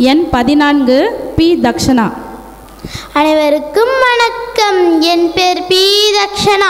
எண் 14 பி. தக்ஷணா. அனைவருக்கும் வணக்கம். என் பேர் பி. தக்ஷணா.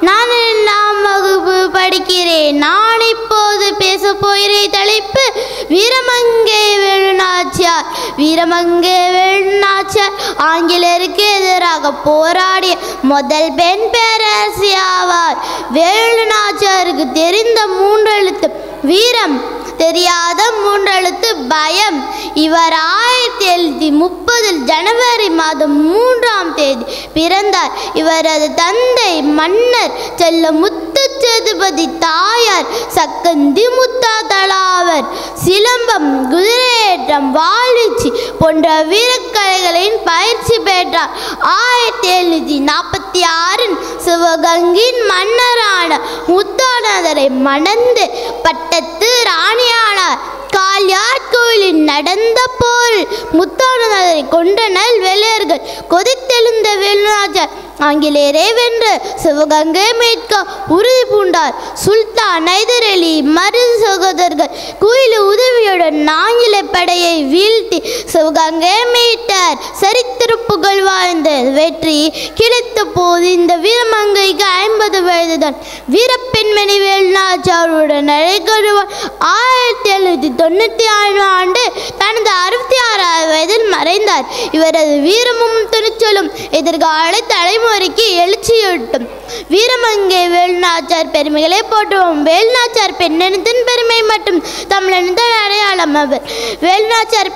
நான் 2ஆம் வகுப்பு படிக்கிறேன். நான் இப்போது பேச போகிற தலைப்பு வீரமங்கை வேலுநாச்சியார். வீரமங்கை வேலுநாச்சியார் ஆங்கிலேயருக்கு எதிராக போராடிய முதல் பெண் பேரரசி ஆவார். வேலுநாச்சியாருக்கு தெரிந்த 3 எழுத்து வீரம், தெரியாத 3 எழுத்து பயம். இவர் 1730 ஜனவரி மாதம் 3ஆம் தேதி பிறந்தார். இவரது தந்தை மன்னர் செல்ல முத்துச்செதுபதி, தாயார் சக்கந்தி முத்தாத்தலாவர். சிலம்பம், குதிரையேற்றம், வாள்வீச்சு போன்ற வீரக்கலைகளின் பயிற்சி பெற்றார். 1746 சிவகங்கையின் மன்னரான முத்தானதரை மணந்து பட்டத்து ராணியானார். காளியார் கோயிலில் நடந்த போரில் முத்தானதரை கொண்டனர் வெள்ளையர்கள். கொதித்தெழுந்த வேலுநாச்சியார் ஆங்கிலேயரை வென்று சிவகங்கை மீட்க உறுதி பூண்டார். சுல்தான் ஹைதர் அலி மருது சகோதரர்கள் குயிலு உதவியுடன் ஆங்கில படையை வீழ்த்தி சிவகங்கை மீட்டார். சரித்திர புகழ் வாய்ந்த வெற்றி கிடைத்த போது இந்த வீரமங்கைக்கு 50 வயதுதான். வீரப்பெண்மணி வேலுநாச்சியாருடன் நடைபெறுவார். 1796 தனது 66வது வயதில் மறைந்தார். இவரது வீரமும் துணிச்சலும் எதிர்கால தலைமுறைக்கு எழுச்சியூட்டும். வீரமங்கை வேலுநாச்சியார் பெருமைகளை போற்றுவோம். வேலுநாச்சியார் பெண்ணினத்தின் பெருமை மற்றும் தமிழினத்தின் அடையாளம். அவர் வேலுநாச்சியார்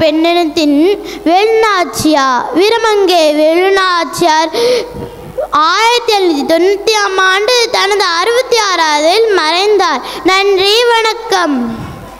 பெண்ணினத்தின் வேலுநாச்சியார். வீரமங்கை வேலுநாச்சியார் 1790 தனது 66வது வயதில் மறைந்தார். நன்றி, வணக்கம்.